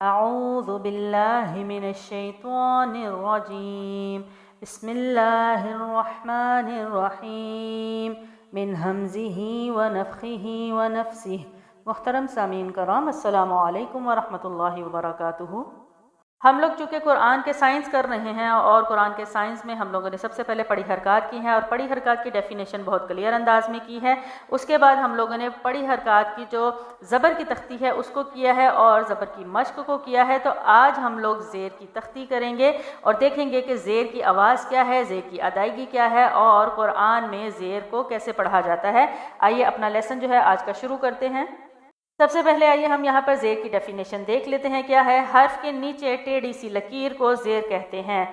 اعوذ باللہ من الشیطان الرجیم بسم اللہ الرحمن الرحیم من ہمزہ ونفخہ ونفسہ۔ محترم سامعین کرام، السلام علیکم ورحمۃ اللہ وبرکاتہ۔ ہم لوگ چونکہ قرآن کے سائنس کر رہے ہیں اور قرآن کے سائنس میں ہم لوگوں نے سب سے پہلے پڑی حرکات کی ہیں اور پڑی حرکات کی ڈیفینیشن بہت کلیئر انداز میں کی ہے۔ اس کے بعد ہم لوگوں نے پڑی حرکات کی جو زبر کی تختی ہے اس کو کیا ہے اور زبر کی مشق کو کیا ہے۔ تو آج ہم لوگ زیر کی تختی کریں گے اور دیکھیں گے کہ زیر کی آواز کیا ہے، زیر کی ادائیگی کیا ہے اور قرآن میں زیر کو کیسے پڑھا جاتا ہے۔ آئیے اپنا لیسن جو ہے آج کا شروع کرتے ہیں۔ سب سے پہلے آئیے ہم یہاں پر زیر کی ڈیفینیشن دیکھ لیتے ہیں کیا ہے۔ حرف کے نیچے ٹیڑھی سی لکیر کو زیر کہتے ہیں۔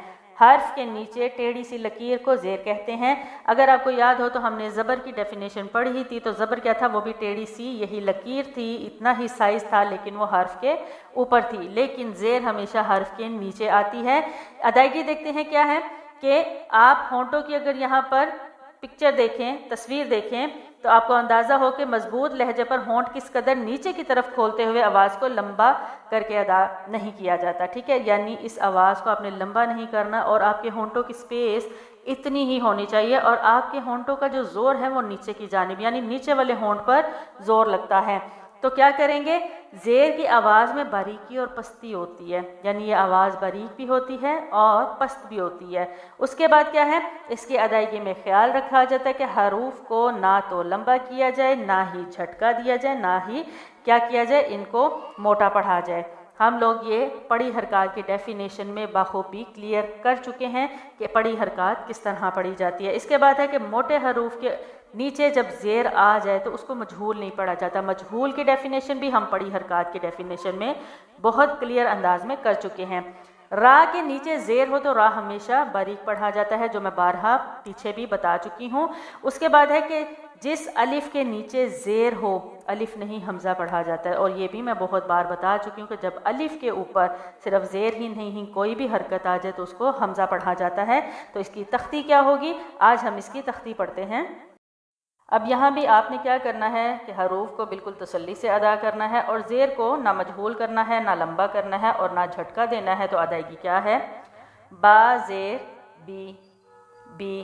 حرف کے نیچے ٹیڑھی سی لکیر کو زیر کہتے ہیں۔ اگر آپ کو یاد ہو تو ہم نے زبر کی ڈیفینیشن پڑھی تھی، تو زبر کیا تھا؟ وہ بھی ٹیڑھی سی یہی لکیر تھی، اتنا ہی سائز تھا، لیکن وہ حرف کے اوپر تھی۔ لیکن زیر ہمیشہ حرف کے نیچے آتی ہے۔ ادائیگی دیکھتے ہیں کیا ہے کہ آپ ہونٹوں کی اگر یہاں پر پکچر دیکھیں، تصویر دیکھیں، تو آپ کو اندازہ ہو کہ مضبوط لہجے پر ہونٹ کس قدر نیچے کی طرف کھولتے ہوئے آواز کو لمبا کر کے ادا نہیں کیا جاتا، ٹھیک ہے؟ یعنی اس آواز کو آپ نے لمبا نہیں کرنا اور آپ کے ہونٹوں کی سپیس اتنی ہی ہونی چاہیے اور آپ کے ہونٹوں کا جو زور ہے وہ نیچے کی جانب، یعنی نیچے والے ہونٹ پر زور لگتا ہے۔ تو کیا کریں گے؟ زیر کی آواز میں باریکی اور پستی ہوتی ہے، یعنی یہ آواز باریک بھی ہوتی ہے اور پست بھی ہوتی ہے۔ اس کے بعد کیا ہے؟ اس کی ادائیگی میں خیال رکھا جاتا ہے کہ حروف کو نہ تو لمبا کیا جائے، نہ ہی جھٹکا دیا جائے، نہ ہی کیا کیا جائے، ان کو موٹا پڑھا جائے۔ ہم لوگ یہ پڑی حرکات کی ڈیفینیشن میں بخوبی کلیئر کر چکے ہیں کہ پڑی حرکات کس طرح پڑھی جاتی ہے۔ اس کے بعد ہے کہ موٹے حروف کے نیچے جب زیر آ جائے تو اس کو مجہول نہیں پڑھا جاتا۔ مجہول کی ڈیفینیشن بھی ہم پڑی حرکات کی ڈیفینیشن میں بہت کلیئر انداز میں کر چکے ہیں۔ را کے نیچے زیر ہو تو را ہمیشہ باریک پڑھا جاتا ہے، جو میں بارہا پیچھے بھی بتا چکی ہوں۔ اس کے بعد ہے کہ جس الف کے نیچے زیر ہو، الف نہیں حمزہ پڑھا جاتا ہے، اور یہ بھی میں بہت بار بتا چکی ہوں کہ جب الف کے اوپر صرف زیر ہی نہیں کوئی بھی حرکت آ جائے تو اس کو حمزہ پڑھا جاتا ہے۔ تو اس کی تختی کیا ہوگی؟ آج ہم اس کی تختی پڑھتے ہیں۔ اب یہاں بھی آپ نے کیا کرنا ہے کہ حروف کو بالکل تسلی سے ادا کرنا ہے اور زیر کو نہ مجہول کرنا ہے، نہ لمبا کرنا ہے اور نہ جھٹکا دینا ہے۔ تو ادائیگی کیا ہے؟ با زیر بی، بی،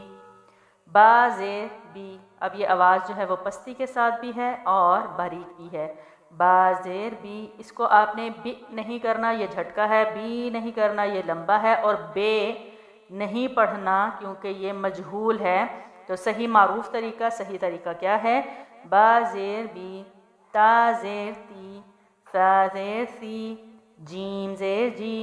با زیر بی۔ اب یہ آواز جو ہے وہ پستی کے ساتھ بھی ہے اور باریک بھی ہے۔ با زیر بی، اس کو آپ نے بی نہیں کرنا، یہ جھٹکا ہے، بی نہیں کرنا، یہ لمبا ہے، اور بے نہیں پڑھنا کیونکہ یہ مجہول ہے۔ تو صحیح معروف طریقہ، صحیح طریقہ کیا ہے؟ با زیر بی، تا زیر تی، فا زیر سی، جیم زیر جی،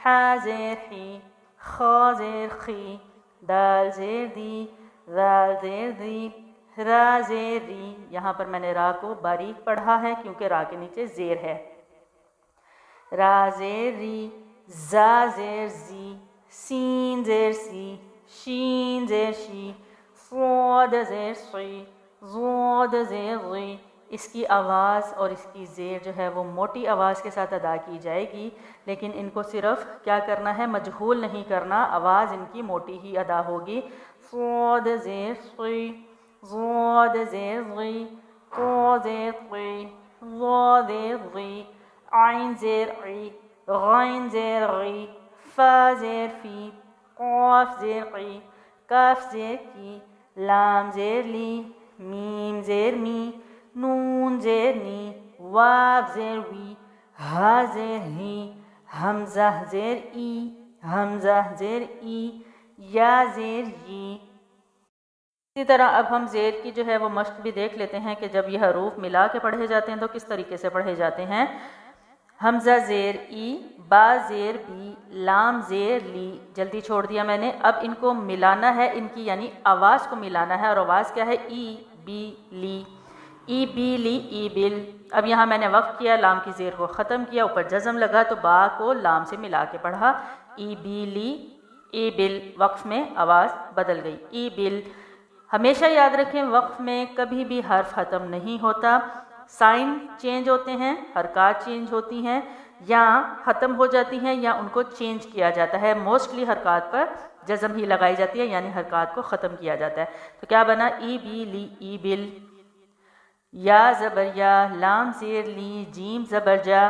حا زیر حی، خا زیر خی، دال زیر دی، زال زیر دی، را زیر ری۔ یہاں پر میں نے را کو باریک پڑھا ہے کیونکہ را کے نیچے زیر ہے۔ را زیر ری، زا زیر زی، سین زیر سی، شین زیر شی، صاد زیر صی، ضاد زیر غی۔ اس کی آواز اور اس کی زیر جو ہے وہ موٹی آواز کے ساتھ ادا کی جائے گی، لیکن ان کو صرف کیا کرنا ہے؟ مجہول نہیں کرنا، آواز ان کی موٹی ہی ادا ہوگی۔ صاد زیر صی، ضاد زیر غی، طا زیر قی، ظا زیر غی، عین زیر عی، غین زیر غی، فا زیر فی، قاف زیر قی، کاف زیر کی، لام زیر لی، میم زیر می، نون زیر نی، واو زیر وی، ہا زیر ہی، حمزہ زیر ای، حمزہ زیر ای، یا زیر ی۔ اسی طرح اب ہم زیر کی جو ہے وہ مشق بھی دیکھ لیتے ہیں کہ جب یہ حروف ملا کے پڑھے جاتے ہیں تو کس طریقے سے پڑھے جاتے ہیں۔ حمزہ زیر ای، با زیر بی، لام زیر لی، جلدی چھوڑ دیا میں نے۔ اب ان کو ملانا ہے، ان کی یعنی آواز کو ملانا ہے، اور آواز کیا ہے؟ ای بی لی، ای بی لی، ای بل۔ اب یہاں میں نے وقف کیا، لام کی زیر کو ختم کیا، اوپر جزم لگا تو با کو لام سے ملا کے پڑھا، ای بی لی، ای بل۔ وقف میں آواز بدل گئی، ای بل۔ ہمیشہ یاد رکھیں وقف میں کبھی بھی حرف ختم نہیں ہوتا، سائن چینج ہوتے ہیں، حرکات چینج ہوتی ہیں، یا ختم ہو جاتی ہیں یا ان کو چینج کیا جاتا ہے۔ موسٹلی حرکات پر جزم ہی لگائی جاتی ہے، یعنی حرکات کو ختم کیا جاتا ہے۔ تو کیا بنا؟ ای بی لی، ای بل۔ یا زبر یا، لام زیر لی، جیم زبر جا،